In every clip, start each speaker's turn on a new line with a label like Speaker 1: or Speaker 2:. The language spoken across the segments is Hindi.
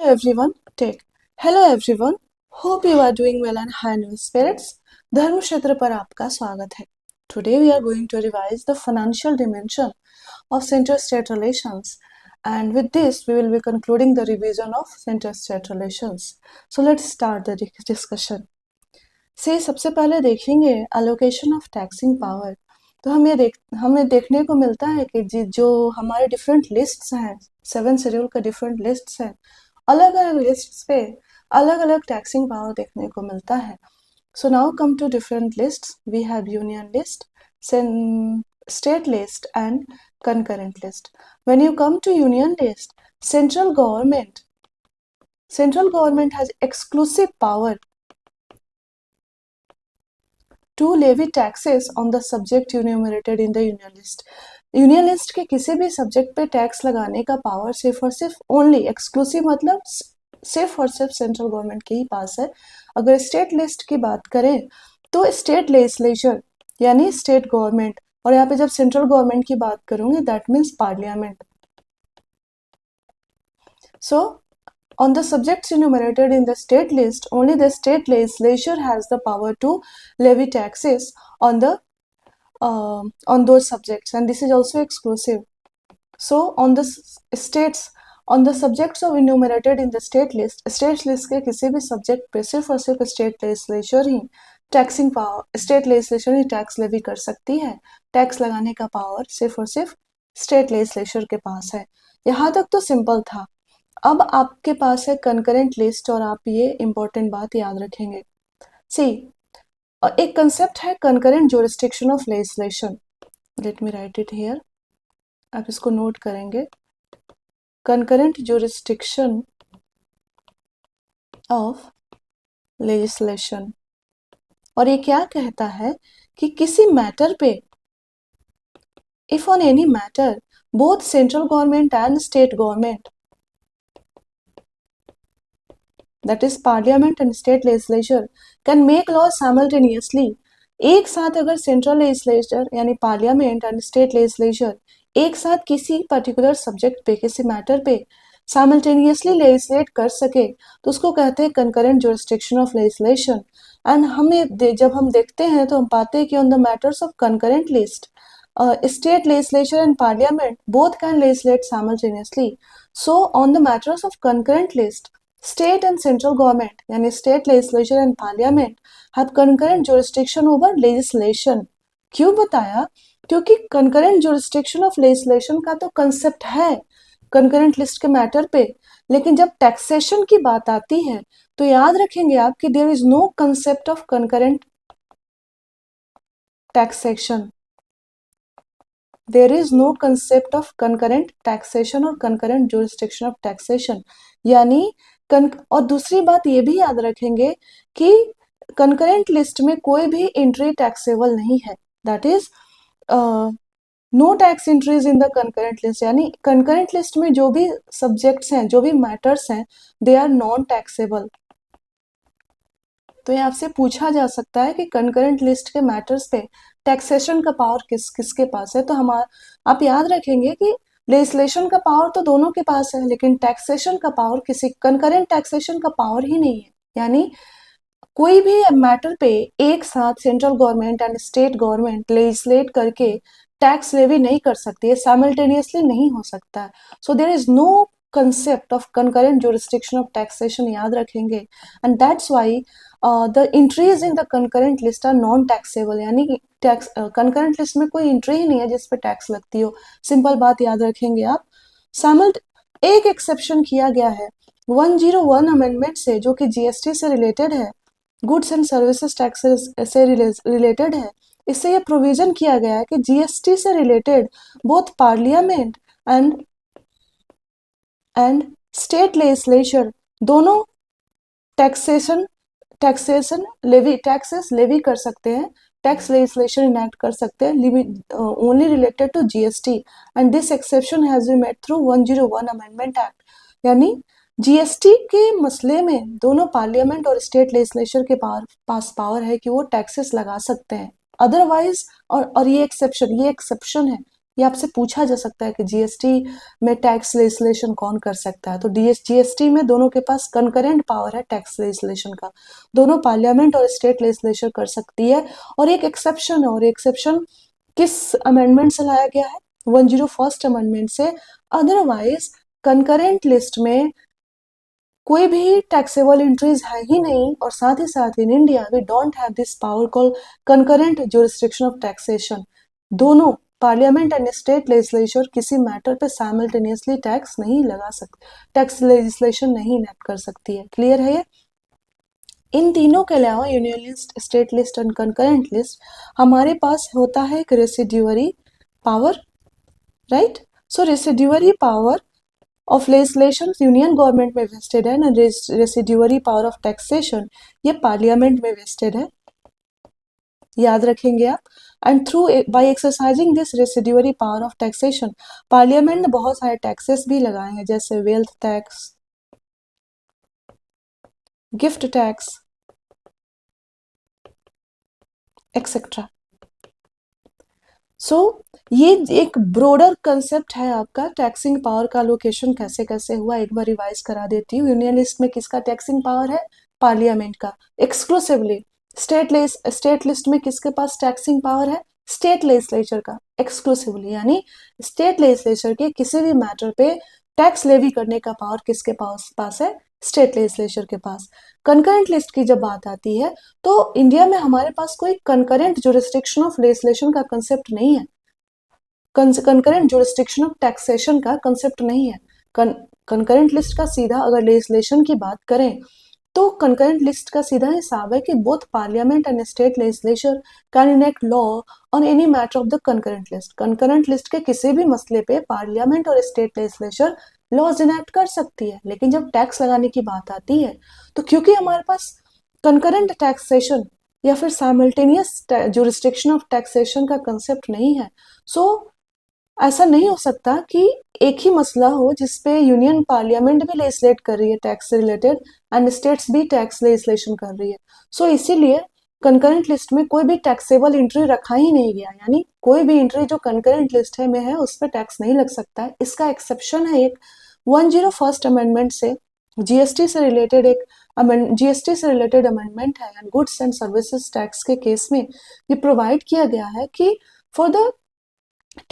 Speaker 1: everyone. Take. Hello everyone. Hope you are doing well and high in your spirits. धर्म क्षेत्र पर आपका स्वागत है. Today we are going to revise the financial dimension of center-state relations, and with this we will be concluding the revision of center-state relations. So let's start the discussion. से सबसे पहले देखेंगे allocation of taxing power. तो हमें देखने को मिलता है कि जो हमारे डिफरेंट लिस्ट्स हैं, 7 शेड्यूल का डिफरेंट लिस्ट्स हैं, अलग अलग लिस्ट्स पे अलग अलग टैक्सिंग पावर देखने को मिलता है. So now come to different lists. We have union list, state list and concurrent list. When you come to union list, central government has exclusive power to levy taxes on the subject enumerated in the union list. Union list के किसी भी सब्जेक्ट पे टैक्स लगाने का पावर सिर्फ और सिर्फ ओनली एक्सक्लूसिव मतलब सिर्फ और सिर्फ सेंट्रल गवर्नमेंट के ही पास है. अगर स्टेट लिस्ट की बात करें तो स्टेट लेजिस्लेचर यानी स्टेट गवर्नमेंट, और यहाँ पे जब सेंट्रल गवर्नमेंट की बात करूंगी that means parliament. So on the subjects enumerated in the state list, only the state legislature has the power to levy taxes on those subjects, and this is also exclusive. So on the subjects of enumerated in the state list के किसी भी सब्जेक्ट पे सिर्फ और सिर्फ स्टेट लेजिस्लेचर ही टैक्सिंग पावर, स्टेट लेजिस्लेचर ही टैक्स लेवी कर सकती है. टैक्स लगाने का पावर सिर्फ और सिर्फ स्टेट लेजिस्लेचर के पास है. यहाँ तक तो सिंपल था. अब आपके पास है कंकरेंट लिस्ट, और आप ये इंपॉर्टेंट बात याद रखेंगे. सी, एक कंसेप्ट है concurrent jurisdiction of legislation. Let me right it here. आप इसको नोट करेंगे. कंकरेंट ज्यूरिसडिक्शन ऑफ लेजिस्लेशन, और ये क्या कहता है कि किसी मैटर पे, if on any matter both central government and state government, that is parliament and state legislature, can make laws simultaneously. एक साथ अगर सेंट्रल लेजिस्लेचर यानी पार्लियामेंट एंड स्टेट लेजिस्लेचर एक साथ किसी पर्टिकुलर सब्जेक्ट पे, किसी मैटर पे साइमल्टेनियसली लेजिस्लेट कर सके तो उसको कहते हैं concurrent jurisdiction of legislation. And जब हम देखते हैं तो हम पाते हैं कि on the matters of concurrent list state legislature and parliament both can legislate simultaneously. So on the matters of concurrent list, state and central government यानी state legislature and parliament have concurrent jurisdiction over legislation. क्यों बताया? क्योंकि concurrent jurisdiction of legislation का तो concept है concurrent list के मैटर पे, लेकिन जब taxation की बात आती है तो याद रखेंगे आप कि there is no concept of concurrent taxation. There is no concept of concurrent taxation or concurrent jurisdiction of taxation. यानी और दूसरी बात ये भी याद रखेंगे कि concurrent list में कोई भी एंट्री टैक्सेबल नहीं है. That is no tax entries in the concurrent list. यानी concurrent list में जो भी सब्जेक्ट्स हैं, जो भी मैटर्स हैं, दे आर नॉन टैक्सेबल. तो ये आपसे पूछा जा सकता है कि कंकरेंट लिस्ट के मैटर्स पे टैक्सेशन का पावर किसके पास है. तो आप याद रखेंगे कि लेजिस्लेशन का पावर तो दोनों के पास है, लेकिन टैक्सेशन का पावर किसी कंकरेंट टैक्सेशन का पावर ही नहीं है. यानी कोई भी मैटर पे एक साथ central government and state government legislate करके टैक्स लेवी नहीं कर सकती है, साइमल्टेनियसली नहीं हो सकता है. So there is no concept of concurrent jurisdiction of taxation, याद रखेंगे. and that's why the entries in the concurrent list are non taxable. यानी टैक्स concurrent list में कोई एंट्री ही नहीं है जिस पे टैक्स लगती हो. सिंपल बात याद रखेंगे आप. एक एक्सेप्शन किया गया है 101 अमेंडमेंट से, जो कि जीएसटी से रिलेटेड है, गुड्स एंड सर्विसेज टैक्सेस से रिलेटेड है. इससे ये प्रोविजन किया गया है कि जीएसटी से related both parliament and state legislature दोनों टैक्सेस लेवी कर सकते हैं, टैक्स लेजिस्लेशन इनैक्ट कर सकते हैं only related to GST. And this exception has been made through 101 amendment act. यानी जीएसटी के मसले में दोनों पार्लियामेंट और स्टेट लेजिस्लेचर के पास पावर है कि वो टैक्सेस लगा सकते हैं. अदरवाइज और ये एक्सेप्शन है. ये आपसे पूछा जा सकता है कि जीएसटी में टैक्स लेजिस्लेशन कौन कर सकता है। तो जीएसटी में दोनों के पास कंकरेंट पावर है टैक्स लेजिस्लेशन का, दोनों पार्लियामेंट और स्टेट लेजिस्लेचर कर सकती है। और एक एक्सेप्शन है, और एक्सेप्शन किस अमेंडमेंट से लाया गया है? 101st अमेंडमेंट से। अदरवाइज कंकरेंट लिस्ट में कोई भी टैक्सेबल एंट्रीज है ही नहीं, और साथ ही साथ in India we don't have this power called concurrent jurisdiction of taxation. दोनों पार्लियामेंट एंड स्टेट लेजिस्लेचर किसी मैटर पे साइमल्टेनियसली टैक्स नहीं लगा सकते, टैक्स लेजिस्लेशन नहीं इनेक्ट कर सकती है। क्लियर है ये? इन तीनों के अलावा union list, state list and concurrent list हमारे पास होता है एक residuary power, right? So residuary power of legislation union government में वेस्टेड है, and residuary power of taxation ये पार्लियामेंट में वेस्टेड है, याद रखेंगे आप। And through by exercising this residuary power of taxation parliament ने बहुत सारे टैक्सेस भी लगाए हैं, जैसे wealth tax, gift tax etcetera. So ये एक ब्रॉडर कंसेप्ट है आपका टैक्सिंग पावर का लोकेशन कैसे कैसे हुआ, एक बार रिवाइज करा देती हूँ। यूनियन लिस्ट में किसका टैक्सिंग पावर है? पार्लियामेंट का एक्सक्लूसिवली। स्टेट लिस्ट में किसके पास टैक्सिंग पावर है? स्टेट लेजिस्लेचर का एक्सक्लूसिवली, यानी स्टेट लेजिस्लेचर के किसी भी मैटर पे टैक्स लेवी करने का पावर किसके पास है? स्टेट लेजिस्लेचर के पास। कंकरेंट लिस्ट की जब बात आती है तो इंडिया में हमारे पास कोई कंकरेंट जुरिस्डिक्शन ऑफ लेजिस्लेशन का कंसेप्ट नहीं है, कंकरेंट जुरिस्डिक्शन ऑफ टैक्सेशन का कंसेप्ट नहीं है। कंकरेंट लिस्ट का सीधा अगर लेजिस्लेशन की बात करें तो कंकरेंट लिस्ट का सीधा हिसाब है कि both parliament and state legislature can enact law on any matter of the concurrent list. Concurrent list के किसी भी मसले पे पार्लियामेंट और स्टेट लेजिस्लेचर लॉज इनेक्ट कर सकती है, लेकिन जब टैक्स लगाने की बात आती है तो क्योंकि हमारे पास कंकरेंट टैक्सेशन या फिर साइमल्टेनियस जुरिस्डिक्शन ऑफ टैक्सेशन का कंसेप्ट नहीं है, सो ऐसा नहीं हो सकता कि एक ही मसला हो जिसपे यूनियन पार्लियामेंट भी लेजिस्लेट कर रही है टैक्स से रिलेटेड एंड स्टेट्स भी टैक्स लेजिस्लेशन कर रही है। सो इसीलिए कंकरेंट लिस्ट में कोई भी टैक्सेबल एंट्री रखा ही नहीं गया, यानी कोई भी एंट्री जो कंकरेंट लिस्ट में है उस पर टैक्स नहीं लग सकता है। इसका एक्सेप्शन है एक 101st अमेंडमेंट से, जीएसटी से रिलेटेड एक जीएसटी से रिलेटेड अमेंडमेंट है, and goods and services tax के केस में ये प्रोवाइड किया गया है कि for the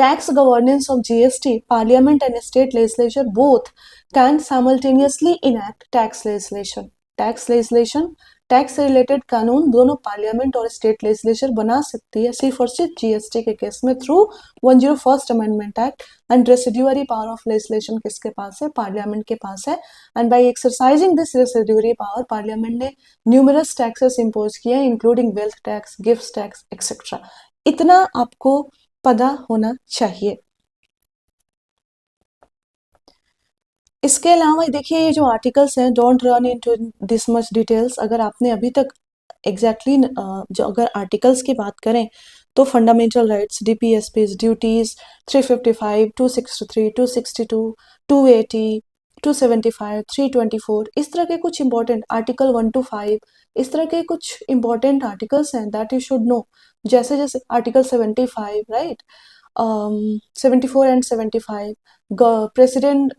Speaker 1: tax governance of GST, Parliament and state legislature both can simultaneously enact tax legislation. Tax legislation, tax से रिलेटेड कानून दोनों पार्लियामेंट और स्टेट लेजिस्लेचर बना सकती है सिर्फ और सिर्फ जीएसटी के केस में through 101st amendment act. And residuary power of legislation किसके पास है? पार्लियामेंट के पास है। And by exercising this residuary power parliament ने न्यूमरस टैक्सेस इंपोज किए including wealth tax, gift tax etcetera. इतना आपको पता होना चाहिए। इसके अलावा देखिए ये जो आर्टिकल्स हैं, don't run into this much details. अगर आपने अभी तक एग्जैक्टली जो अगर आर्टिकल्स की बात करें तो फंडामेंटल राइट्स, डीपीएसपीज, ड्यूटीज 355, 263, 262, 280, 275, 324, इस तरह के कुछ इंपॉर्टेंट आर्टिकल 1 to 5, इस तरह के कुछ इंपॉर्टेंट आर्टिकल्स हैं दैट यू शुड नो। जैसे जैसे article 75, right, 74 and 75, president,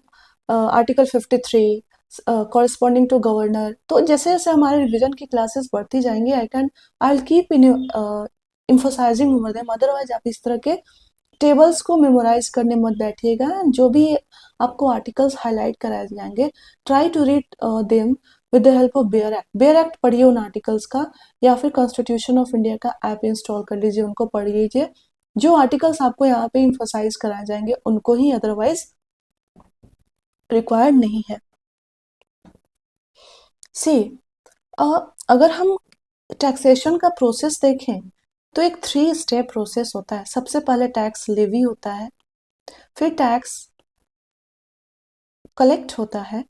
Speaker 1: article 53 corresponding to governor. तो जैसे जैसे हमारे रिवीजन की क्लासेस बढ़ती जाएंगी I will keep emphasising over them. Otherwise आप इस तरह के टेबल्स को मेमोराइज करने मत बैठिएगा। जो भी आपको आर्टिकल्स हाईलाइट कराए जाएंगे try to read them with the help of bare act. Bare act पढ़िए उन आर्टिकल्स का, या फिर कॉन्स्टिट्यूशन ऑफ इंडिया का ऐप इंस्टॉल कर लीजिए, उनको पढ़ लीजिए। जो आर्टिकल्स आपको यहाँ पे इम्फोसाइज कराए जाएंगे उनको ही, अदरवाइज रिक्वायर्ड नहीं है। सी अगर हम टैक्सेशन का प्रोसेस देखें तो एक 3 स्टेप प्रोसेस होता है। सबसे पहले टैक्स लेवी होता है, फिर टैक्स कलेक्ट होता है,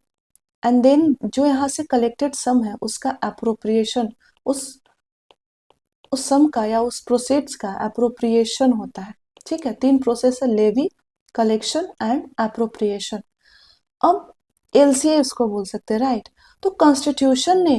Speaker 1: एंड देन जो यहाँ से कलेक्टेड सम है उसका अप्रोप्रिएशन, उस सम का या उस प्रोसेस का अप्रोप्रिएशन होता है। ठीक है, 3 प्रोसेस है, लेवी, कलेक्शन एंड अप्रोप्रिएशन। अब एलसीए इसको बोल सकते हैं, राइट। तो कॉन्स्टिट्यूशन ने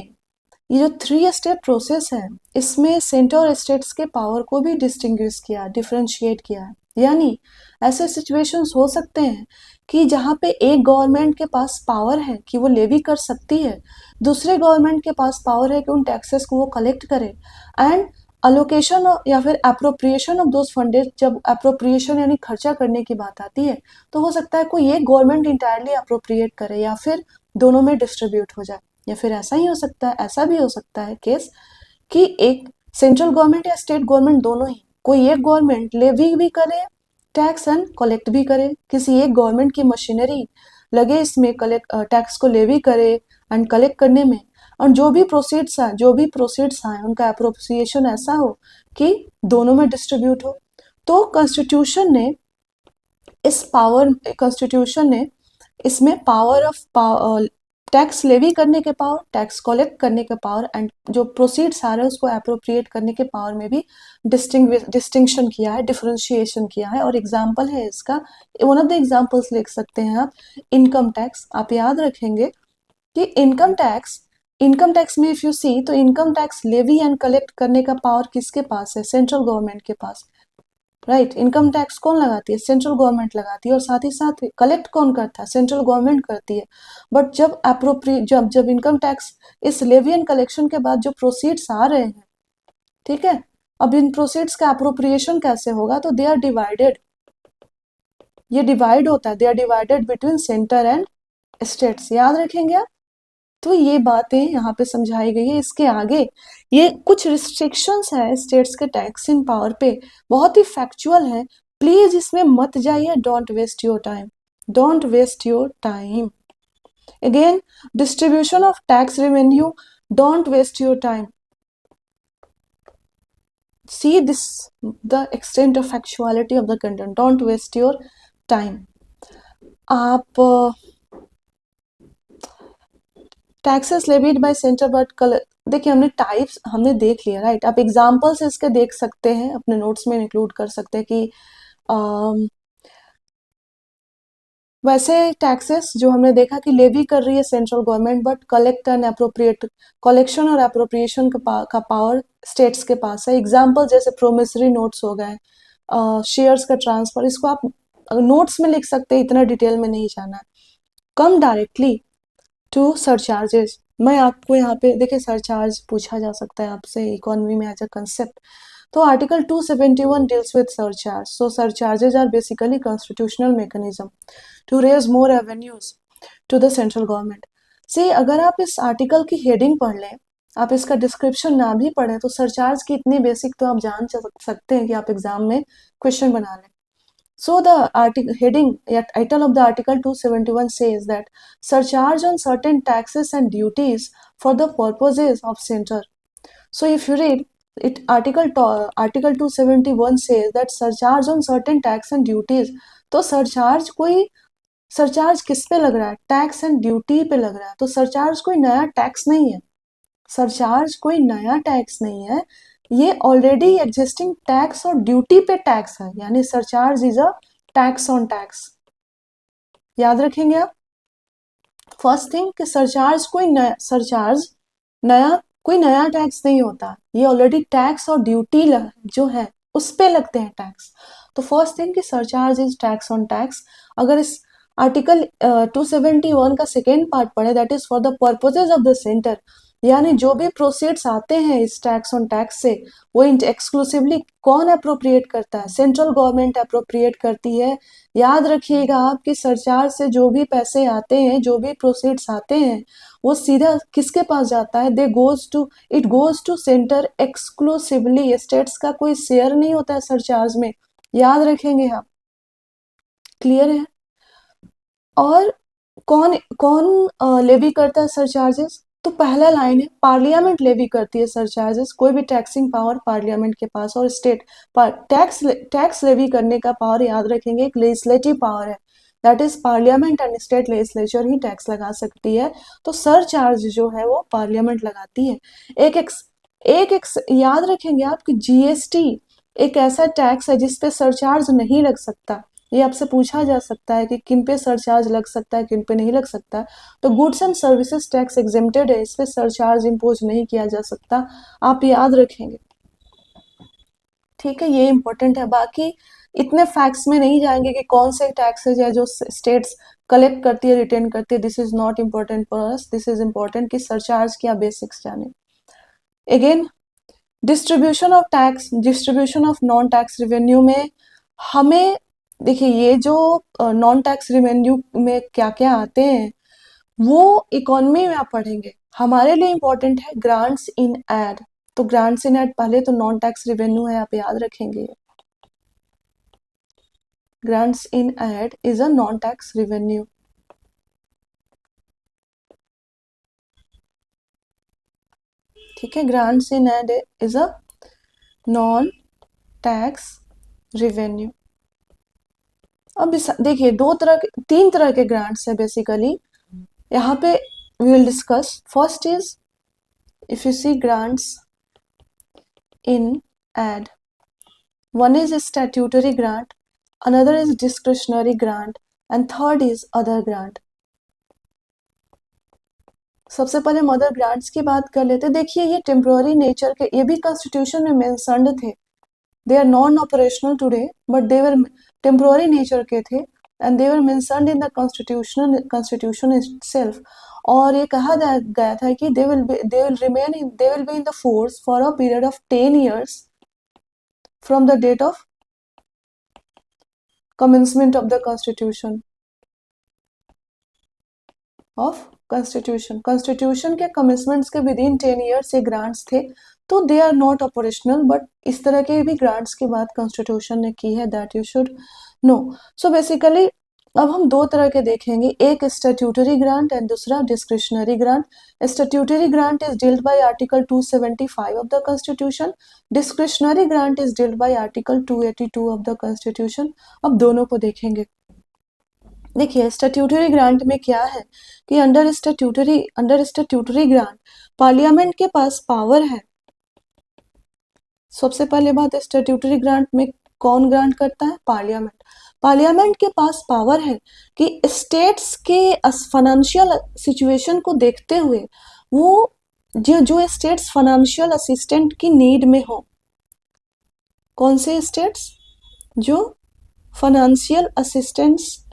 Speaker 1: ये जो 3 स्टेप प्रोसेस है इसमें सेंटर और स्टेट्स के पावर को भी डिस्टिंग्विश किया, डिफरेंशिएट किया है। यानी ऐसे सिचुएशंस हो सकते हैं कि जहाँ पे एक गवर्नमेंट के पास पावर है कि वो लेवी कर सकती है, दूसरे गवर्नमेंट के पास पावर है कि उन टैक्सेस को वो कलेक्ट करे, एंड अलोकेशन या फिर अप्रोप्रिएशन ऑफ दोज फंडेड, जब अप्रोप्रिएशन यानी खर्चा करने की बात आती है तो हो सकता है कोई एक गवर्नमेंट इंटायरली अप्रोप्रिएट करे या फिर दोनों में डिस्ट्रीब्यूट हो जाए, या फिर ऐसा ही हो सकता है, ऐसा भी हो सकता है केस कि एक सेंट्रल गवर्नमेंट या स्टेट गवर्नमेंट दोनों ही, कोई एक गवर्नमेंट लेवी भी करे टैक्स एंड कलेक्ट भी करे, किसी एक गवर्नमेंट की मशीनरी लगे इसमें कलेक्ट टैक्स को लेवी करे एंड कलेक्ट करने में, और जो भी प्रोसीड्स आए उनका अप्रोप्रिएशन ऐसा हो कि दोनों में डिस्ट्रीब्यूट हो। तो कॉन्स्टिट्यूशन ने इसमें पावर ऑफ टैक्स लेवी करने के पावर, टैक्स कलेक्ट करने के पावर एंड जो प्रोसीड्स आ रहे हैं उसको अप्रोप्रिएट करने के पावर में भी डिस्टिंक्शन किया है, डिफरेंशिएशन किया है। और एग्जाम्पल है इसका, वन ऑफ द एग्जाम्पल्स लिख सकते हैं आप, इनकम टैक्स। आप याद रखेंगे कि इनकम टैक्स में इफ यू सी तो income tax levy and collect करने का पावर किसके पास है? सेंट्रल गवर्नमेंट के पास, राइट। इनकम टैक्स कौन लगाती है? सेंट्रल गवर्नमेंट लगाती है, और साथ ही साथ कलेक्ट कौन करता है? सेंट्रल गवर्नमेंट करती है। बट जब इनकम टैक्स इस लेवी एंड कलेक्शन के बाद जो प्रोसीड्स आ रहे हैं, ठीक है, अब इन प्रोसीड्स का अप्रोप्रिएशन कैसे होगा? तो दे आर डिवाइडेड, ये डिवाइड होता है, they are divided between centre and states. याद रखेंगे आप। तो ये बातें यहाँ पे समझाई गई है। इसके आगे ये कुछ रिस्ट्रिक्शंस है स्टेट्स के टैक्सिंग पावर पे, बहुत ही फैक्चुअल है, प्लीज इसमें मत जाइए, don't waste your time, don't waste your time. Again, distribution of tax revenue, don't waste your time, see this, the extent of factuality of the content, don't waste your time। आप taxes levied bye centre but देखिए हमने टाइप्स हमने देख लिया, राइट। आप एग्जांपल्स इसके देख सकते हैं, अपने नोट्स में इंक्लूड कर सकते हैं कि वैसे टैक्सेस जो हमने देखा कि लेवी कर रही है central government, but collect and appropriate, collection और अप्रोप्रिएशन का पावर स्टेट्स के पास है। एग्जाम्पल जैसे प्रोमिसरी नोट्स हो गए, शेयर्स का ट्रांसफर, इसको आप नोट्स में लिख सकते हैं, इतना डिटेल में नहीं जाना है। कम डायरेक्टली टू सरचार्जेस, मैं आपको यहाँ पे देखिए सरचार्ज पूछा जा सकता है आपसे इकोनॉमी में एज अ कंसेप्ट। तो article 271 deals with surcharge. So surcharges are basically constitutional mechanism to raise more revenues to the central government. So अगर आप इस आर्टिकल की हेडिंग पढ़ लें, आप इसका डिस्क्रिप्शन ना भी पढ़ें, तो सरचार्ज की इतनी बेसिक तो आप जान सकते हैं कि आप एग्जाम में क्वेश्चन बना लें। So the heading या title of the article 271 says that surcharge on certain taxes and duties for the purposes of center. So if you read it, article 271 says that surcharge on certain tax and duties, तो सरचार्ज किस पे लग रहा है? टैक्स एंड ड्यूटी पे लग रहा है। तो सरचार्ज कोई नया टैक्स नहीं है, सरचार्ज कोई नया टैक्स नहीं है, ये ऑलरेडी एग्जिस्टिंग टैक्स और ड्यूटी पे टैक्स है, यानी surcharge is a tax on tax. याद रखेंगे आप। फर्स्ट थिंग कि सरचार्ज कोई नया टैक्स नहीं होता, ये ऑलरेडी टैक्स और ड्यूटी जो है उस पे लगते हैं टैक्स। तो फर्स्ट थिंग कि surcharge is tax on tax. अगर इस आर्टिकल 271 का सेकेंड पार्ट पढ़े, that is for the purposes of the centre, यानी जो भी प्रोसीड्स आते हैं इस टैक्स ऑन टैक्स से, वो एक्सक्लूसिवली कौन अप्रोप्रिएट करता है? सेंट्रल गवर्नमेंट अप्रोप्रिएट करती है। याद रखिएगा आप कि सरचार्ज से जो भी पैसे आते हैं, जो भी प्रोसीड्स आते हैं, वो सीधा किसके पास जाता है? It goes to centre exclusively, states का कोई शेयर नहीं होता है सरचार्ज में। याद रखेंगे आप। क्लियर है? और कौन कौन लेवी करता है सरचार्जेस? तो पहला लाइन है, पार्लियामेंट लेवी करती है सरचार्जेस। कोई भी टैक्सिंग पावर पार्लियामेंट के पास, और स्टेट टैक्स लेवी करने का पावर याद रखेंगे एक लेजिस्लेटिव पावर है, that is parliament and state legislature he tax लगा सकती है। तो सरचार्ज जो है वो पार्लियामेंट लगाती है। एक याद रखेंगे आप कि जीएसटी एक ऐसा टैक्स है जिसपे सरचार्ज नहीं लग सकता। ये आपसे पूछा जा सकता है कि किन पे सरचार्ज लग सकता है, किन पे नहीं लग सकता। तो goods and services tax exempted है, इस पे सरचार्ज इम्पोज नहीं किया जा सकता। आप याद रखेंगे, ठीक है, ये इंपॉर्टेंट है। बाकी इतने फैक्ट्स में नहीं जाएंगे कि कौन से टैक्सेज है जो स्टेट्स कलेक्ट करती है, रिटेन करती है. This is not important for us. This is important कि सरचार्ज क्या बेसिक्स जाने. Again, distribution of tax, distribution of non tax revenue में हमें देखिए ये जो नॉन टैक्स रेवेन्यू में क्या क्या आते हैं वो इकोनॉमी में आप पढ़ेंगे. हमारे लिए इंपॉर्टेंट है ग्रांट्स इन एड. तो ग्रांट्स इन एड पहले तो नॉन टैक्स रेवेन्यू है, आप याद रखेंगे. Grants in aid is a non tax revenue. ठीक है, grants in aid is a non tax revenue. अब देखिए तीन तरह के ग्रांट्स है बेसिकली यहाँ पे we will discuss. First is if you see grants in aid, one is statutory grant, another is discretionary grant and third is other grant. सबसे पहले मदर ग्रांट्स की बात कर लेते. देखिए ये टेम्पोररी नेचर के, ये भी कॉन्स्टिट्यूशन में मेंशन्ड थे. They are non operational today but they were temporary nature के थे and they were mentioned in the constitution itself. और ये कहा गया था कि they will be in the force for a period of 10 years from the date of commencement of the constitution के commencements के within 10 years ये grants थे. तो they are not operational but इस तरह के भी grants की बात constitution ने की है, that you should know. So basically अब हम दो तरह के देखेंगे, एक स्टैट्यूटरी ग्रांट एंड दूसरा discretionary grant. Statutory grant is dealt bye article 275 of the constitution. Discretionary grant is dealt bye article 282 of the constitution. अब दोनों को देखेंगे. देखिए स्टैट्यूटरी ग्रांट में क्या है कि अंडर स्टैट्यूटरी ग्रांट पार्लियामेंट के पास पावर है. सबसे पहले बात, स्टैट्यूटरी ग्रांट में कौन ग्रांट करता है? पार्लियामेंट. पार्लियामेंट के पास पावर है कि स्टेट्स के फाइनेंशियल सिचुएशन को देखते हुए वो जो स्टेट्स फाइनेंशियल असिस्टेंट की नीड में हो, कौन से स्टेट्स जो फाइनेंशियल असिस्टेंस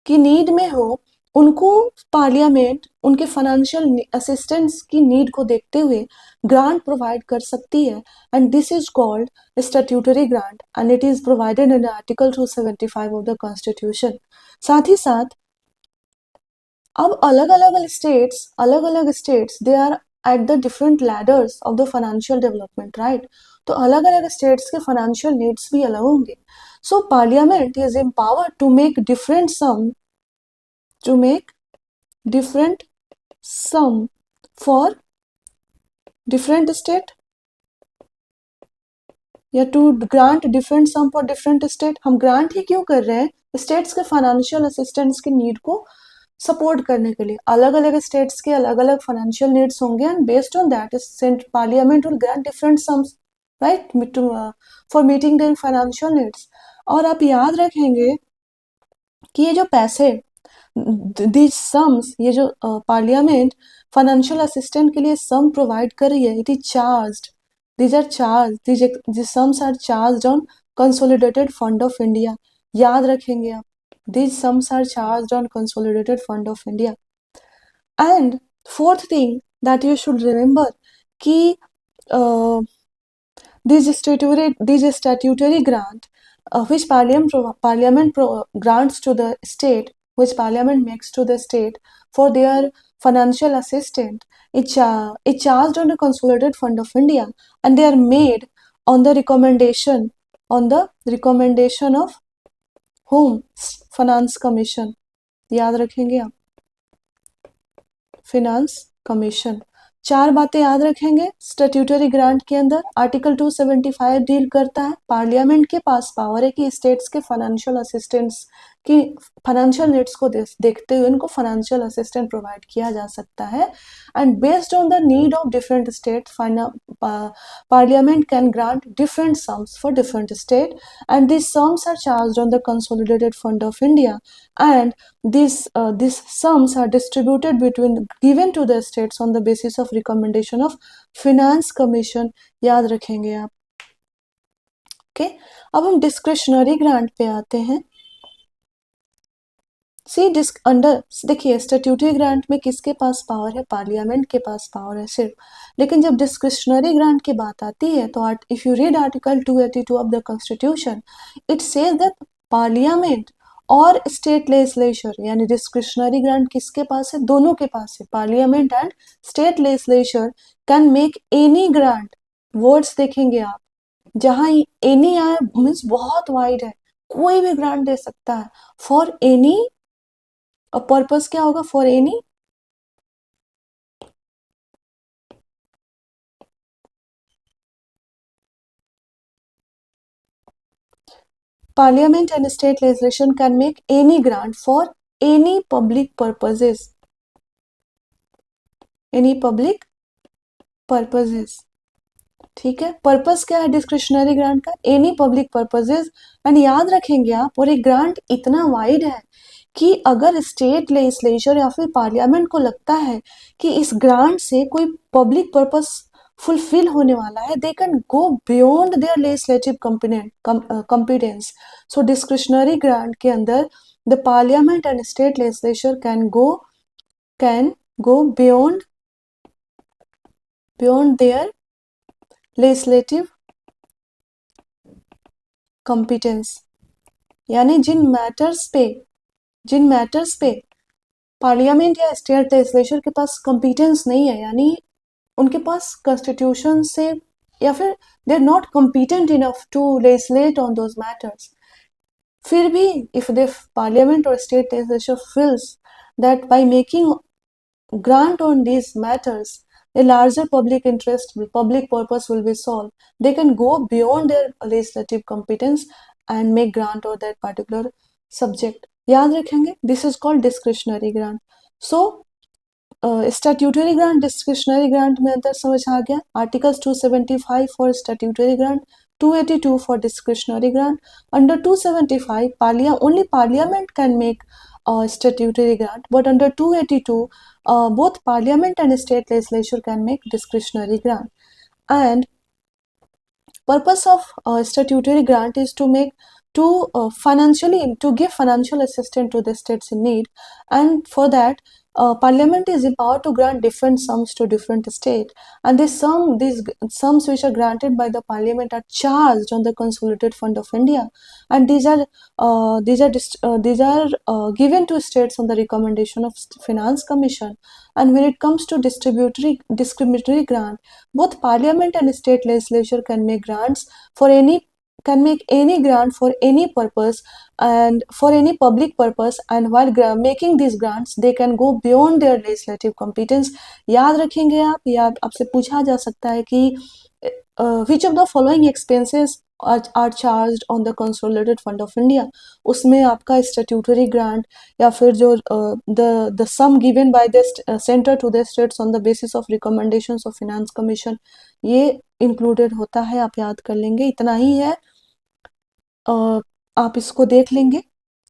Speaker 1: की नीड में हो, उनको पार्लियामेंट उनके फाइनेंशियल असिस्टेंस की नीड को देखते हुए ग्रांट प्रोवाइड कर सकती है and this is called statutory grant and it is provided in article 275 of the constitution. साथ ही साथ अब अलग अलग states they are at the different ladders of the financial development, right. तो अलग अलग स्टेट्स के फाइनेंशियल नीड्स भी अलग होंगे. So parliament is empowered to make different sum for different state या to grant different sum for different state. हम ग्रांट ही क्यों कर रहे हैं? स्टेट्स के फाइनेंशियल असिस्टेंस की नीड को सपोर्ट करने के लिए. अलग अलग स्टेट्स के अलग अलग फाइनेंशियल नीड्स होंगे and based on that parliament will grant different sums, right, for meeting their financial needs. और आप याद रखेंगे कि ये जो पैसे these sums, ये जो पार्लियामेंट फाइनेंशियल असिस्टेंट के लिए सम प्रोवाइड कर रही है, it is charged. these sums are charged on consolidated fund of India. याद रखेंगे आप, these sums are charged on consolidated fund of India. And fourth thing that you should remember कि these statutory grant which parliament grants to the state, which parliament makes to the state for their financial assistance, it charged on the consolidated fund of India and they are made on the recommendation of whom? Finance Commission. याद रखेंगे आप, फिनांस कमीशन. चार बातें याद रखेंगे. स्टैट्यूटरी ग्रांट के अंदर आर्टिकल 275 डील करता है, पार्लियामेंट के पास पावर है कि स्टेट्स के फाइनेंशियल असिस्टेंस कि फाइनेंशियल नीड्स को देखते हुए उनको फाइनेंशियल असिस्टेंट प्रोवाइड किया जा सकता है। And based on the need of different state, parliament can grant different sums for different state, and these sums are charged on the consolidated fund of India, and these sums are distributed between given to the states on the basis of recommendation of finance commission। याद रखेंगे आप। ओके, अब हम डिस्क्रिशनरी ग्रांट पे आते हैं। सी डिस्क अंडर, देखिए स्टैट्यूटरी ग्रांट में किसके पास पावर है? पार्लियामेंट के पास पावर है सिर्फ। लेकिन जब डिस्क्रिशनरी ग्रांट की बात आती है तो if you read article 282 of the constitution, it says that parliament और स्टेट लेजिस्लेचर, यानी डिस्क्रिशनरी ग्रांट किसके पास है? दोनों के पास है। Parliament and state legislature can make any grant. Words देखेंगे आप, जहां एनी आए मीन्स बहुत वाइड है, कोई भी ग्रांट दे सकता है। फॉर एनी, और पर्पस क्या होगा? For any parliament and state legislation can make any grant for any public purposes, any public purposes। ठीक है, पर्पस क्या है डिस्क्रिशनरी ग्रांट का? Any public purposes. एंड याद रखेंगे आप, और एक ग्रांट इतना वाइड है कि अगर स्टेट लेजिस्लेचर या फिर पार्लियामेंट को लगता है कि इस ग्रांट से कोई पब्लिक पर्पस फुलफिल होने वाला है, they can go beyond their legislative competence. So discretionary grant के अंदर the parliament and state legislature can go beyond their legislative competence, यानी जिन मैटर्स पे पार्लियामेंट या स्टेट लेजिस्लेचर के पास कॉम्पिटेंस नहीं है, यानी उनके पास कॉन्स्टिट्यूशन से, या फिर they are not competent enough to legislate on those matters, फिर भी इफ द पार्लियामेंट और state legislature feels that by making grant on these matters a larger public public purpose will be solved, they can go beyond their legislative competence and make grant or that particular subject। याद रखेंगे, this is called discretionary grant। so statutory grant discretionary grant में अंतर समझ आ गया। Articles 275 for statutory grant, 282 for discretionary grant. Under 275 only parliament can make statutory grant, but under 282 both parliament and state legislature can make discretionary grant। And purpose of statutory grant is to make to give financial assistance to the states in need, and for that parliament is empowered to grant different sums to different states, and these sums which are granted by the parliament are charged on the consolidated fund of India, and these are given to states on the recommendation of finance commission। and when it comes to discriminatory grant, both parliament and state legislature can make grants for any grant for any purpose and for any public purpose, and while making these grants they can go beyond their legislative competence। याद रखेंगे आप, याद आपसे पूछा जा सकता है कि which of the following expenses are charged on the consolidated fund of India, उसमें आपका स्टैट्यूटरी ग्रांट या फिर जो the sum given by the center to the states on the basis of recommendations of finance commission, ये इंक्लूडेड होता है। आप याद कर लेंगे, इतना ही है। आप इसको देख लेंगे,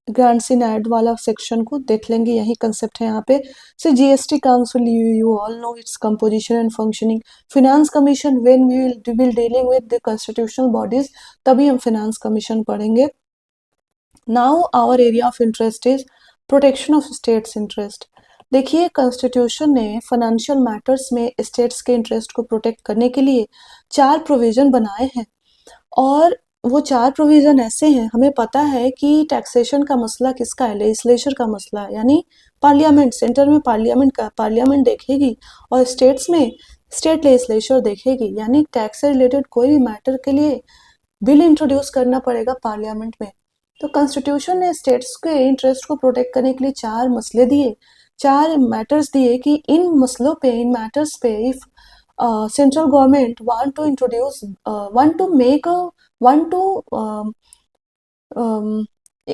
Speaker 1: ग्रांट्स इन एड वाला सेक्शन को देख लेंगे, यही कंसेप्ट है यहाँ पे। So GST council, you all know its composition and functioning. Finance commission, when we will dealing with the constitutional bodies, तभी हम फिनांस कमीशन पढ़ेंगे। Now our area of interest is protection of states interest. देखिए, कॉन्स्टिट्यूशन ने फाइनेंशियल मैटर्स में स्टेट्स के इंटरेस्ट को प्रोटेक्ट करने के लिए 4 प्रोविजन बनाए हैं, और वो 4 प्रोविजन ऐसे हैं। हमें पता है कि टैक्सेशन का मसला किसका है? लेजिस्लेचर का मसला है, यानी पार्लियामेंट, सेंटर में पार्लियामेंट देखेगी और स्टेट्स में स्टेट लेजिस्लेचर देखेगी, यानी टैक्स से रिलेटेड कोई भी मैटर के लिए बिल इंट्रोड्यूस करना पड़ेगा पार्लियामेंट में। तो कॉन्स्टिट्यूशन ने स्टेट्स के इंटरेस्ट को प्रोटेक्ट करने के लिए 4 मसले दिए, 4 मैटर्स दिए कि इन मसलों पे, इन मैटर्स पे if central government want to introduce want to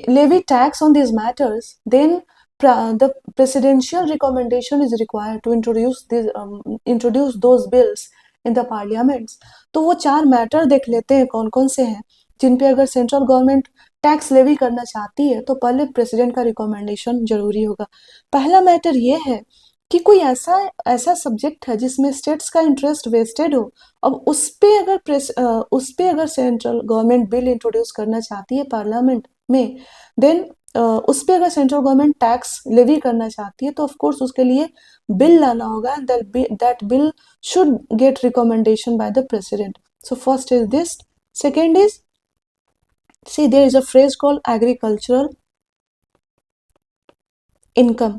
Speaker 1: levy tax on these matters, then the presidential recommendation is required to introduce those bills in the parliaments. तो वो 4 मैटर देख लेते हैं कौन कौन से हैं जिन पे अगर सेंट्रल गवर्नमेंट टैक्स लेवी करना चाहती है तो पहले प्रेसिडेंट का रिकमेंडेशन जरूरी होगा। पहला मैटर ये है कि कोई ऐसा ऐसा सब्जेक्ट है जिसमें स्टेट्स का इंटरेस्ट वेस्टेड हो। अब उस पे अगर सेंट्रल गवर्नमेंट बिल इंट्रोड्यूस करना चाहती है पार्लियामेंट में, देन उस पे अगर सेंट्रल गवर्नमेंट टैक्स लेवी करना चाहती है तो ऑफ कोर्स उसके लिए बिल लाना होगा, that bill should get recommendation by the president. So first is this. Second is, see there is a phrase called agricultural income,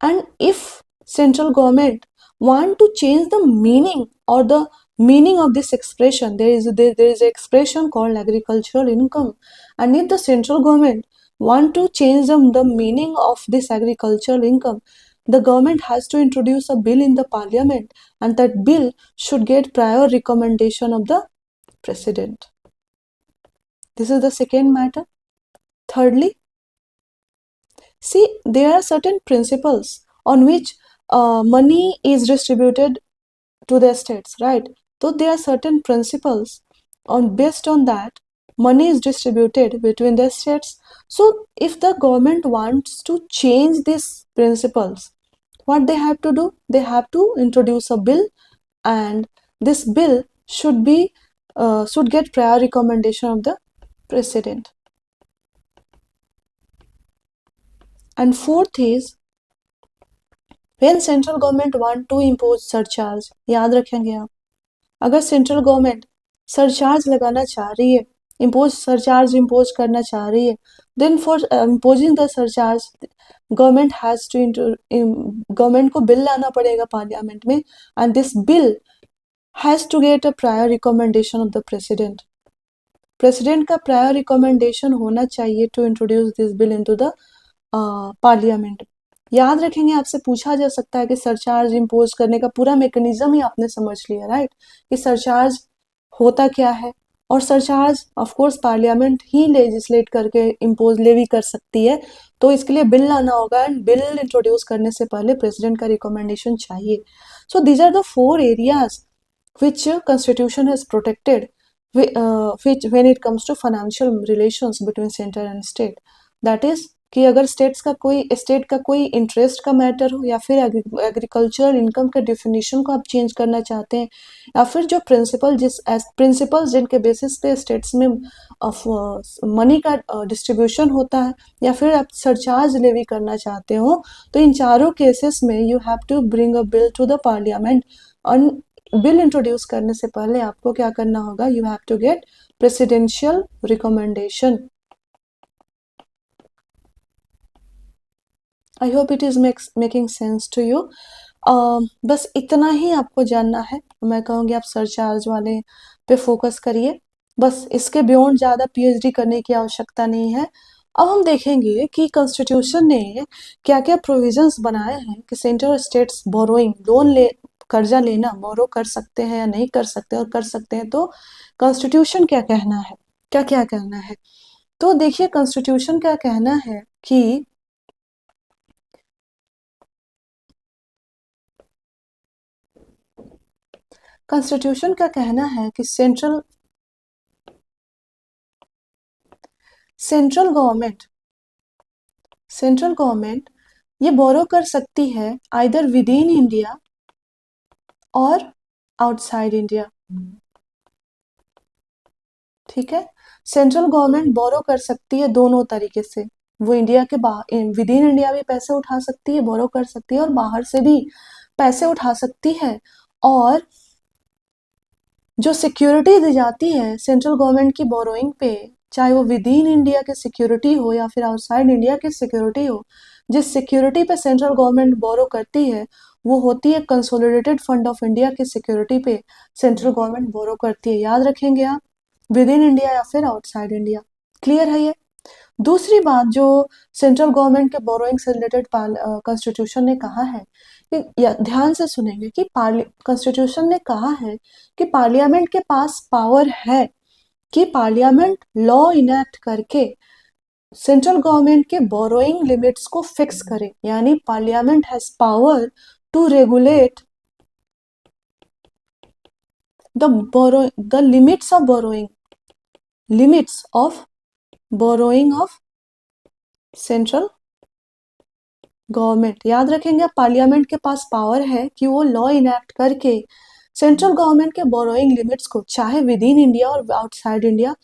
Speaker 1: and if central government want to change the meaning or the meaning of this expression, there is an expression called agricultural income, and if the central government want to change the meaning of this agricultural income, the government has to introduce a bill in the parliament, and that bill should get prior recommendation of the president. This is the second matter. Thirdly, see, there are certain principles on which money is distributed to the states, right? So there are certain principles based on that money is distributed between the states. So if the government wants to change these principles, what they have to do? They have to introduce a bill, and this bill should get prior recommendation of the president. And fourth is, when central government want to impose surcharge, याद रखेंगे आप, अगर सेंट्रल गवर्नमेंट सरचार्ज लगाना चाह रही है, सरचार्ज इम्पोज करना चाह रही है, then for imposing the surcharge government को बिल लाना पड़ेगा पार्लियामेंट में, and this bill has to get a prior recommendation of the president. President का प्रायर रिकमेंडेशन होना चाहिए to introduce this bill into the parliament. याद रखेंगे, आपसे पूछा जा सकता है कि सरचार्ज इम्पोज करने का पूरा मैकेनिज्म ही आपने समझ लिया, राइट, कि सरचार्ज होता क्या है, और surcharge of course parliament he legislate करके इम्पोज लेवी कर सकती है, तो इसके लिए बिल लाना होगा, एंड बिल इंट्रोड्यूस करने से पहले प्रेसिडेंट का रिकमेंडेशन चाहिए। So these are the 4 areas which constitution has protected which when it comes to financial relations between center and state, that is कि अगर स्टेट का कोई इंटरेस्ट का मैटर हो, या फिर एग्रीकल्चरल इनकम के डिफिनीशन को आप चेंज करना चाहते हैं, या फिर जो प्रिंसिपल्स जिनके बेसिस पे स्टेट्स में मनी का डिस्ट्रीब्यूशन होता है, या फिर आप सरचार्ज लेवी करना चाहते हो, तो इन चारों केसेस में you have to bring a bill to the parliament. और बिल इंट्रोड्यूस करने से पहले आपको क्या करना होगा? You have to get presidential recommendation. I hope it is making sense to you. बस इतना ही आपको जानना है। मैं कहूँगी आप सरचार्ज वाले पे फोकस करिए, बस इसके बियॉन्ड ज़्यादा पीएचडी करने की आवश्यकता नहीं है। अब हम देखेंगे कि कॉन्स्टिट्यूशन ने क्या क्या प्रोविजंस बनाए हैं कि सेंटर और स्टेट्स बोरोइंग कर्जा लेना बोरो कर सकते हैं या नहीं कर सकते, और कर सकते हैं तो कॉन्स्टिट्यूशन क्या कहना है, क्या क्या कहना है। तो देखिए कॉन्स्टिट्यूशन क्या कहना है कि कॉन्स्टिट्यूशन का कहना है कि सेंट्रल गवर्नमेंट ये बोरो कर सकती है आइदर विद इन इंडिया और आउटसाइड इंडिया। ठीक है, सेंट्रल गवर्नमेंट बोरो कर सकती है दोनों तरीके से। वो इंडिया के बाहर विद इन इंडिया भी पैसे उठा सकती है, बोरो कर सकती है, और बाहर से भी पैसे उठा सकती है। और जो सिक्योरिटी दी जाती है सेंट्रल गवर्नमेंट की बोरोइंग पे, चाहे वो विद इन इंडिया की सिक्योरिटी हो या फिर आउटसाइड इंडिया की सिक्योरिटी हो, जिस सिक्योरिटी पे सेंट्रल गवर्नमेंट बोरो करती है वो होती है कंसोलिडेटेड फंड ऑफ इंडिया की सिक्योरिटी पे सेंट्रल गवर्नमेंट बोरो करती है। याद रखेंगे आप, विद इन इंडिया या फिर आउटसाइड इंडिया। क्लियर है ये? दूसरी बात जो सेंट्रल गवर्नमेंट के बोरोइंग से रिलेटेड कॉन्स्टिट्यूशन ने कहा है कि ध्यान से सुनेंगे कि कॉन्स्टिट्यूशन ने कहा है कि पार्लियामेंट के पास पावर है कि पार्लियामेंट लॉ इनेक्ट करके सेंट्रल गवर्नमेंट के बोरोइंग लिमिट्स को फिक्स करे, यानी parliament has power to regulate the limits of borrowing, limits of borrowing of central government. याद रखेंगे, पार्लियामेंट के पास पावर है कि वो लॉ इनैक्ट करके सेंट्रल गवर्नमेंट के बोरोइंग लिमिट्स को चाहे विद इन इंडिया और आउटसाइड इंडिया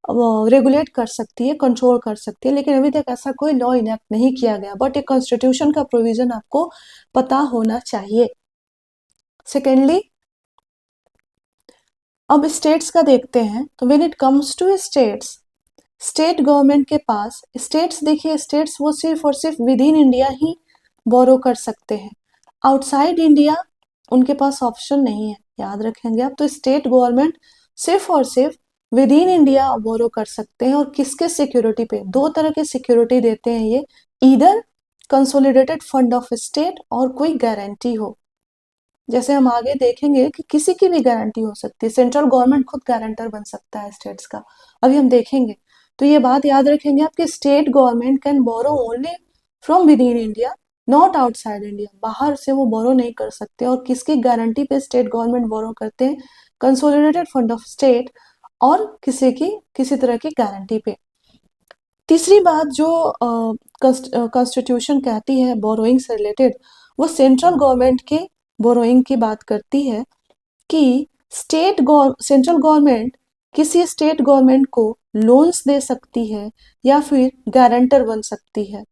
Speaker 1: रेगुलेट कर सकती है, कंट्रोल कर सकती है। लेकिन अभी तक ऐसा कोई लॉ इनैक्ट नहीं किया गया, बट एक कॉन्स्टिट्यूशन का प्रोविजन आपको पता होना चाहिए। सेकेंडली, अब स्टेट्स का देखते हैं। तो when it comes to states, state government के पास, स्टेट्स देखिए, स्टेट्स वो सिर्फ और सिर्फ विद इन इंडिया ही बोरो कर सकते हैं, आउटसाइड इंडिया उनके पास ऑप्शन नहीं है। याद रखेंगे आप। तो स्टेट गवर्नमेंट सिर्फ और सिर्फ विद इन इंडिया बोरो कर सकते हैं, और किसके सिक्योरिटी पे? दो तरह के सिक्योरिटी देते हैं ये, इधर कंसोलिडेटेड फंड ऑफ स्टेट और कोई गारंटी हो। जैसे हम आगे देखेंगे कि किसी की भी गारंटी हो सकती है, सेंट्रल गवर्नमेंट खुद गारंटर बन सकता है स्टेट्स का, अभी हम देखेंगे। तो ये बात याद रखेंगे आपके, state government can borrow only from within India, not outside India. बाहर से वो बोरो नहीं कर सकते। और किसकी गारंटी पे स्टेट गवर्नमेंट बोरो करते हैं? कंसोलिडेटेड फंड ऑफ स्टेट और किसी तरह की गारंटी पे। तीसरी बात जो कॉन्स्टिट्यूशन कहती है बोरोइंग से रिलेटेड, वो सेंट्रल गवर्नमेंट के बोरोइंग की बात करती है कि सेंट्रल गवर्नमेंट किसी स्टेट गवर्नमेंट को लोन्स दे सकती है या फिर गारंटर बन सकती है।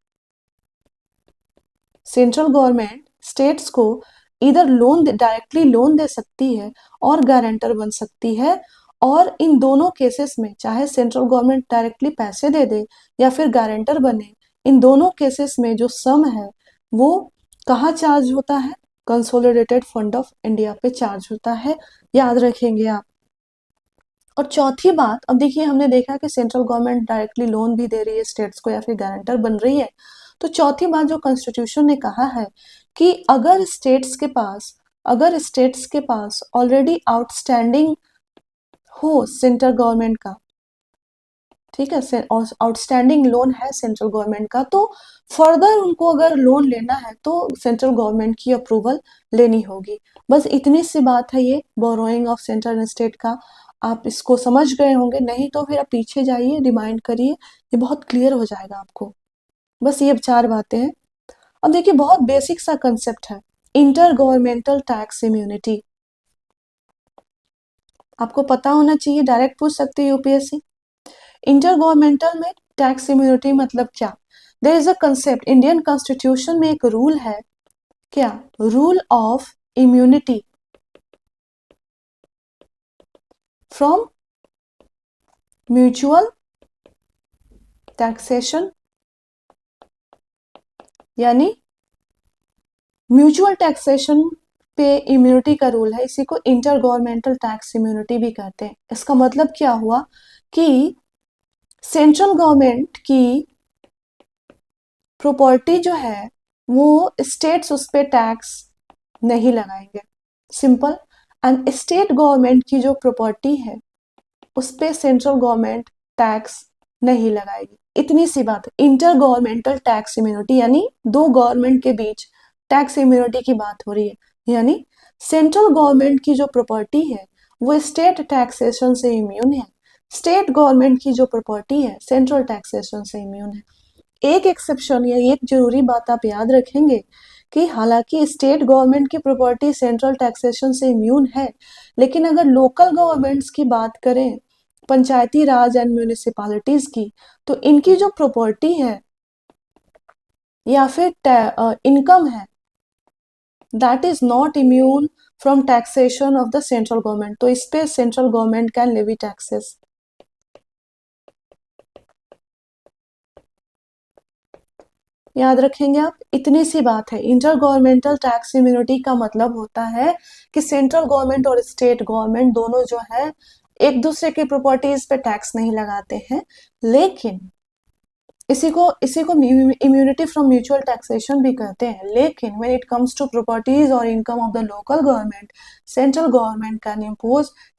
Speaker 1: सेंट्रल गवर्नमेंट स्टेट्स को इधर डायरेक्टली लोन दे सकती है और गारंटर बन सकती है। और इन दोनों केसेस में, चाहे सेंट्रल गवर्नमेंट डायरेक्टली पैसे दे दे या फिर गारंटर बने, इन दोनों केसेस में जो सम है वो कहाँ चार्ज होता है? कंसोलिडेटेड फंड ऑफ इंडिया पे चार्ज होता है। याद रखेंगे आप। और चौथी बात, अब देखिए, हमने देखा कि सेंट्रल गवर्नमेंट डायरेक्टली लोन भी दे रही है स्टेट्स को या फिर गारंटर बन रही है। तो चौथी बात जो कॉन्स्टिट्यूशन ने कहा है कि अगर स्टेट्स के पास ऑलरेडी आउटस्टैंडिंग हो सेंट्रल गवर्नमेंट का, ठीक है, आउटस्टैंडिंग लोन है सेंट्रल गवर्नमेंट का, तो फर्दर उनको अगर लोन लेना है तो सेंट्रल गवर्नमेंट की अप्रूवल लेनी होगी। बस इतनी सी बात है ये borrowing of central and state का। आप इसको समझ गए होंगे, नहीं तो फिर आप पीछे जाइए, रिमाइंड करिए, ये बहुत क्लियर हो जाएगा आपको। बस ये 4 बातें हैं। अब देखिए, बहुत बेसिक सा कंसेप्ट है, इंटर गवर्नमेंटल टैक्स इम्यूनिटी। आपको पता होना चाहिए, डायरेक्ट पूछ सकते हैं यूपीएससी। इंटर गवर्नमेंटल में टैक्स इम्यूनिटी मतलब क्या? There is a concept, Indian constitution में एक रूल है, क्या? Rule of immunity from mutual taxation, यानी म्यूचुअल टैक्सेशन पे इम्यूनिटी का रूल है। इसी को इंटर गवर्नमेंटल टैक्स इम्यूनिटी भी कहते हैं। इसका मतलब क्या हुआ कि सेंट्रल गवर्नमेंट की प्रॉपर्टी जो है वो स्टेट्स उस पे टैक्स नहीं लगाएंगे, सिंपल। एंड स्टेट गवर्नमेंट की जो प्रॉपर्टी है उस पे सेंट्रल गवर्नमेंट टैक्स नहीं लगाएगी। इतनी सी बात है। इंटर गवर्नमेंटल टैक्स इम्यूनिटी यानी दो गवर्नमेंट के बीच टैक्स इम्यूनिटी की बात हो रही है, यानी सेंट्रल गवर्नमेंट की जो प्रॉपर्टी है वो स्टेट टैक्सेशन से इम्यून है, स्टेट गवर्नमेंट की जो प्रॉपर्टी है सेंट्रल टैक्सेशन से इम्यून है। एक एक्सेप्शन या एक जरूरी बात आप याद रखेंगे कि हालांकि स्टेट गवर्नमेंट की प्रॉपर्टी सेंट्रल टैक्सेशन से इम्यून है, लेकिन अगर लोकल गवर्नमेंट्स की बात करें, पंचायती राज एंड म्यूनिसिपैलिटीज की, तो इनकी जो प्रॉपर्टी है या फिर इनकम है, that is not immune from taxation of the central government. तो इस पे central government can levy taxes. याद रखेंगे आप, इतनी सी बात है। इंटर गवर्नमेंटल टैक्स इम्यूनिटी का मतलब होता है कि सेंट्रल गवर्नमेंट और स्टेट गवर्नमेंट दोनों जो है एक दूसरे की प्रॉपर्टीज पे टैक्स नहीं लगाते हैं, लेकिन इसी को इम्यूनिटी फ्रॉम म्यूचुअल टैक्सेशन भी कहते हैं। लेकिन when it comes to properties और income of the local government, central government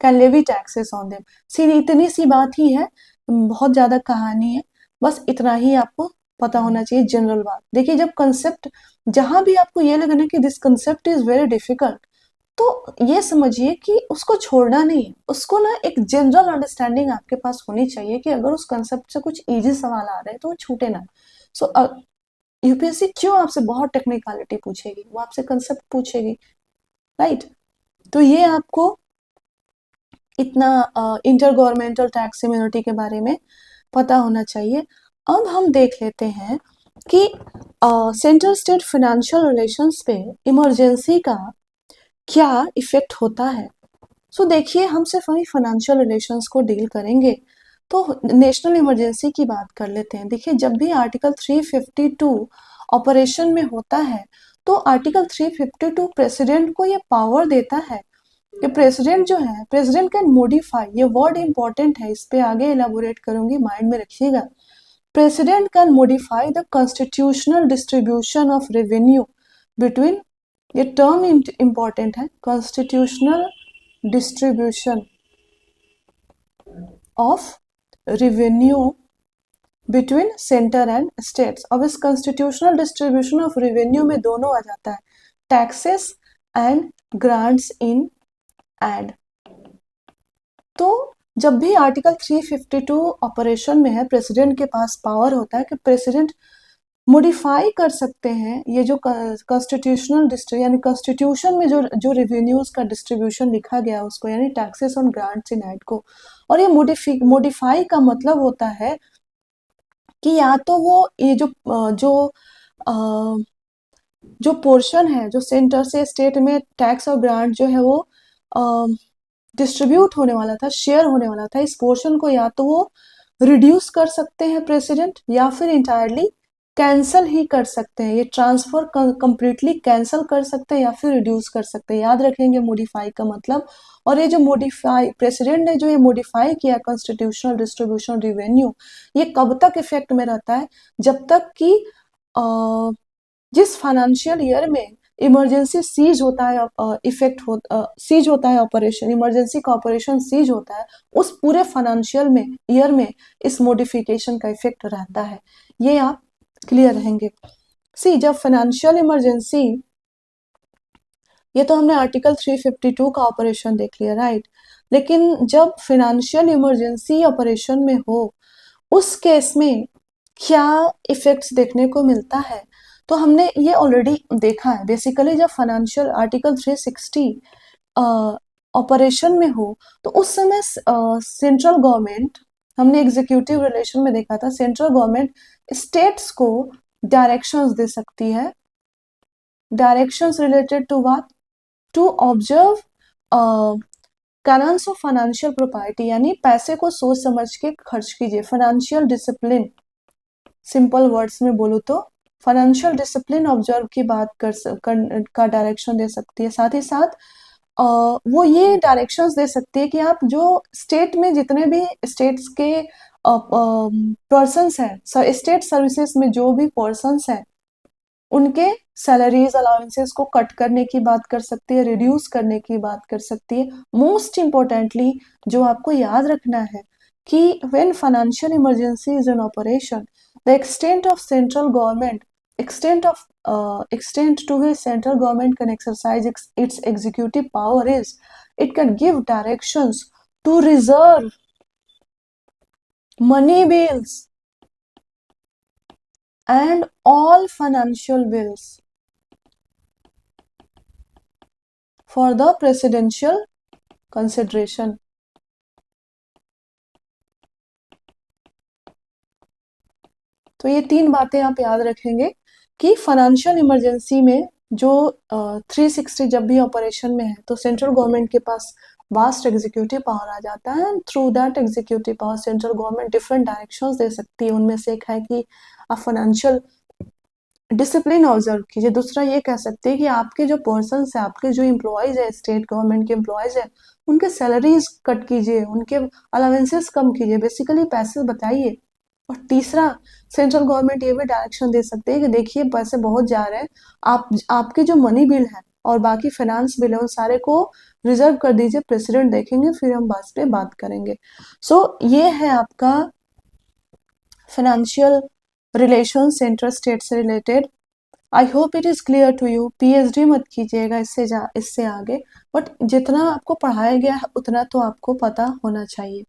Speaker 1: can levy taxes on them. इतनी सी बात ही है, बहुत ज्यादा कहानी है। बस इतना ही आपको पता होना चाहिए जनरल बात। देखिए जब कंसेप्ट, जहां भी आपको ये लगे ना कि this concept is very difficult, तो ये समझिए कि उसको छोड़ना नहीं है, उसको ना एक जनरल अंडरस्टैंडिंग आपके पास होनी चाहिए कि अगर उस कंसेप्ट से कुछ इजी सवाल आ रहे हैं तो वो छूटे ना। सो यूपीएससी क्यों आपसे बहुत टेक्निकलिटी पूछेगी, वो आपसे कंसेप्ट पूछेगी, राइट। तो ये आपको इतना इंटर गवर्नमेंटल टैक्स इम्यूनिटी के बारे में पता होना चाहिए। अब हम देख लेते हैं कि सेंट्रल स्टेट फाइनेंशियल रिलेशंस पे इमरजेंसी का क्या इफेक्ट होता है। सो देखिए हम सिर्फ वही फाइनेंशियल रिलेशंस को डील करेंगे, तो नेशनल इमरजेंसी की बात कर लेते हैं। देखिए जब भी आर्टिकल 352 ऑपरेशन में होता है, तो आर्टिकल 352 प्रेसिडेंट को ये पावर देता है कि प्रेसिडेंट जो है, प्रेसिडेंट कैन मॉडिफाई, ये वर्ड इंपॉर्टेंट है, इस पे आगे एलाबोरेट करूंगी, माइंड में रखिएगा। President can modify the constitutional distribution of revenue between, ये टर्म इंपॉर्टेंट है, constitutional distribution of revenue between centre and states. अब इस कॉन्स्टिट्यूशनल डिस्ट्रीब्यूशन ऑफ रेवेन्यू में दोनों आ जाता है, taxes and grants in aid. तो जब भी आर्टिकल 352 ऑपरेशन में है, प्रेसिडेंट के पास पावर होता है कि प्रेसिडेंट मॉडिफाई कर सकते हैं ये जो कॉन्स्टिट्यूशनल यानी कॉन्स्टिट्यूशन में जो जो रेवेन्यूज का डिस्ट्रीब्यूशन लिखा गया उसको, यानी taxes on grants in aid को। और ये मॉडिफाई का मतलब होता है कि या तो वो ये जो पोर्शन है जो सेंटर से स्टेट में टैक्स और ग्रांट जो है वो डिस्ट्रीब्यूट होने वाला था, शेयर होने वाला था, इस पोर्शन को या तो वो रिड्यूस कर सकते हैं प्रेसिडेंट, या फिर इंटायरली कैंसल ही कर सकते हैं, ये ट्रांसफर कंप्लीटली कैंसल कर सकते हैं या फिर रिड्यूस कर सकते हैं। याद रखेंगे मॉडिफाई का मतलब। और ये जो मॉडिफाई प्रेसिडेंट ने जो ये मॉडिफाई किया कॉन्स्टिट्यूशनल डिस्ट्रीब्यूशन रेवेन्यू, ये कब तक इफेक्ट में रहता है, जब तक कि जिस फाइनेंशियल ईयर में इमरजेंसी सीज होता है, सीज होता है ऑपरेशन, इमरजेंसी का ऑपरेशन सीज होता है, उस पूरे फाइनेंशियल में ईयर में इस मॉडिफिकेशन का इफेक्ट रहता है। ये आप क्लियर रहेंगे। सी जब फाइनेंशियल इमरजेंसी, ये तो हमने आर्टिकल 352 का ऑपरेशन देख लिया, राइट। लेकिन जब फाइनेंशियल इमरजेंसी ऑपरेशन में हो, उस केस में क्या इफेक्ट्स देखने को मिलता है, तो हमने ये ऑलरेडी देखा है। बेसिकली जब फाइनेंशियल आर्टिकल 360 ऑपरेशन में हो, तो उस समय सेंट्रल गवर्नमेंट, हमने एग्जीक्यूटिव रिलेशन में देखा था, सेंट्रल गवर्नमेंट स्टेट्स को डायरेक्शंस दे सकती है। Directions related to what, to observe canons of financial property, यानी पैसे को सोच समझ के खर्च कीजिए। फाइनेंशियल डिसिप्लिन, सिंपल वर्ड्स में बोलूँ तो फाइनेंशियल डिसिप्लिन ऑब्जर्व की बात का डायरेक्शन दे सकती है। साथ ही साथ वो ये डायरेक्शंस दे सकती है कि आप जो स्टेट में जितने भी स्टेट्स के पर्सन्स हैं, स्टेट सर्विसेज में जो भी पर्सन्स हैं, उनके सैलरीज अलाउंसेस को कट करने की बात कर सकती है, रिड्यूस करने की बात कर सकती है। मोस्ट इम्पोर्टेंटली जो आपको याद रखना है कि when financial emergency is in operation, the extent of central government, extent to which central government can exercise its executive power is, it can give directions to reserve money bills and all financial bills for the presidential consideration. तो ये तीन बातें आप याद रखेंगे कि फाइनेंशियल इमरजेंसी में जो 360 जब भी ऑपरेशन में है, तो सेंट्रल गवर्नमेंट के पास वास्ट एग्जीक्यूटिव पावर आ जाता है। Through that executive power central government different directions दे सकती है। उनमें से एक है कि आप फाइनेंशियल डिसिप्लिन ऑब्जर्व कीजिए। दूसरा ये कह सकते हैं कि आपके जो पर्सन है, आपके जो एम्प्लॉयज है, स्टेट गवर्नमेंट के एम्प्लॉयज है, उनके सैलरीज कट कीजिए, उनके अलावेंसेस कम कीजिए, बेसिकली पैसे बताइए। और तीसरा, सेंट्रल गवर्नमेंट ये भी डायरेक्शन दे सकते हैं कि देखिए पैसे बहुत जा रहे हैं, आपके जो मनी बिल है और बाकी फाइनेंस बिल है उन सारे को रिजर्व कर दीजिए, प्रेसिडेंट देखेंगे, फिर हम बात पे बात करेंगे। सो ये है आपका फाइनेंशियल रिलेशंस इंटर स्टेट से रिलेटेड। I hope it is clear to you. PhD मत कीजिएगा इससे आगे, बट जितना आपको पढ़ाया गया है उतना तो आपको पता होना चाहिए।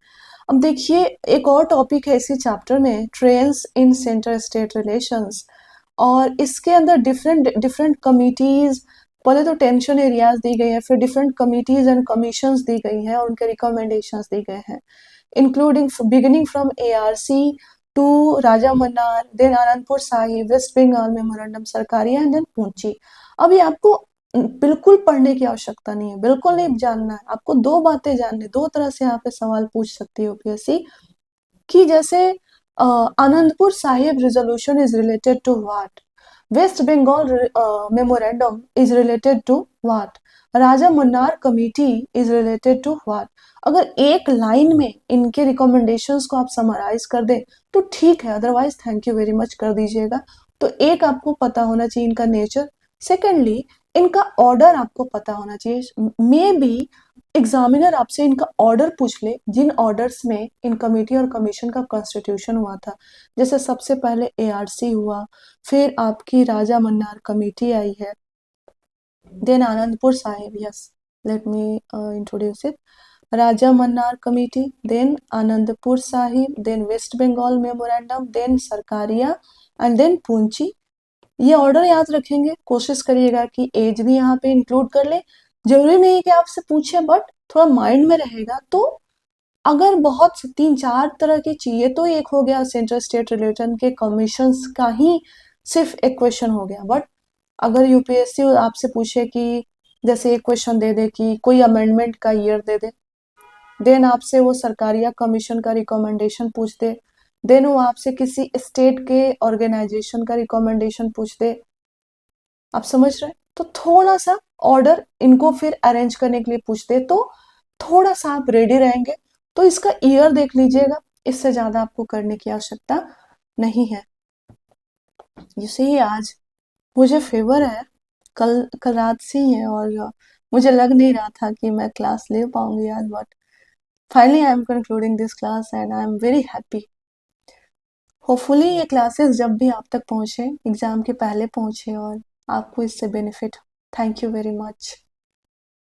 Speaker 1: अब देखिए एक और टॉपिक है इसी चैप्टर में, ट्रेन्स इन सेंटर स्टेट रिलेशंस, और इसके अंदर डिफरेंट डिफरेंट कमिटीज, पहले तो टेंशन एरियाज दी गई है, फिर डिफरेंट कमिटीज एंड कमीशंस दी गई हैं और उनके रिकमेंडेशंस दी गए हैं, including beginning from ARC to Raja Mannar, then Anandpur Sahib, West Bengal memorandum, Sarkaria and then Punchhi. अभी आपको बिल्कुल पढ़ने की आवश्यकता नहीं है, बिल्कुल नहीं जानना है आपको, दो बातें जाननी, दो तरह से यहाँ पे सवाल पूछ सकती है यूपीएससी कि जैसे Anandpur Sahib resolution is related to what, West Bengal memorandum is related to what, Rajamannar committee is related to what. अगर एक लाइन में इनके रिकमेंडेशंस को आप समराइज कर दे तो ठीक है, otherwise thank you very much कर दीजिएगा। तो एक आपको पता होना चाहिए इनका नेचर, सेकेंडली इनका ऑर्डर आपको पता होना चाहिए। मे बी एग्जामिनर आपसे इनका ऑर्डर पूछ ले, जिन ऑर्डर्स में इन कमेटी और कमीशन का कॉन्स्टिट्यूशन हुआ था, जैसे सबसे पहले एआरसी हुआ, फिर आपकी राजा मन्नार कमेटी आई है, then Anandpur Sahib, yes let me introduce it, Raja Mannar committee, then Anandpur Sahib, then West Bengal memorandum, then Sarkaria and then Punchhi. ये ऑर्डर याद रखेंगे, कोशिश करिएगा कि एज भी यहाँ पे इंक्लूड कर ले, जरूरी नहीं कि आपसे पूछे बट थोड़ा माइंड में रहेगा। तो अगर बहुत 3-4 तरह की चाहिए तो एक हो गया सेंट्रल स्टेट रिलेशन के कमीशंस का ही सिर्फ एक क्वेश्चन हो गया, बट अगर यूपीएससी आपसे पूछे कि जैसे एक क्वेश्चन दे दे कि कोई अमेंडमेंट का ईयर दे दे, देन आपसे वो सरकारिया कमीशन का रिकमेंडेशन पूछ दे, देन वो आपसे किसी स्टेट के ऑर्गेनाइजेशन का रिकमेंडेशन पूछ दे, आप समझ रहे हैं, तो थोड़ा सा ऑर्डर इनको फिर अरेंज करने के लिए पूछते तो थोड़ा सा आप रेडी रहेंगे। तो इसका ईयर देख लीजिएगा, इससे ज्यादा आपको करने की आवश्यकता नहीं है। जैसे आज मुझे फेवर है, कल कल रात से ही है, और मुझे लग नहीं रहा था कि मैं क्लास ले पाऊंगी आज, but finally I am concluding this class and I am very happy. Hopefully ये क्लासेस जब भी आप तक पहुंचे, एग्जाम के पहले पहुंचे और आपको इससे benefit. Thank you very much.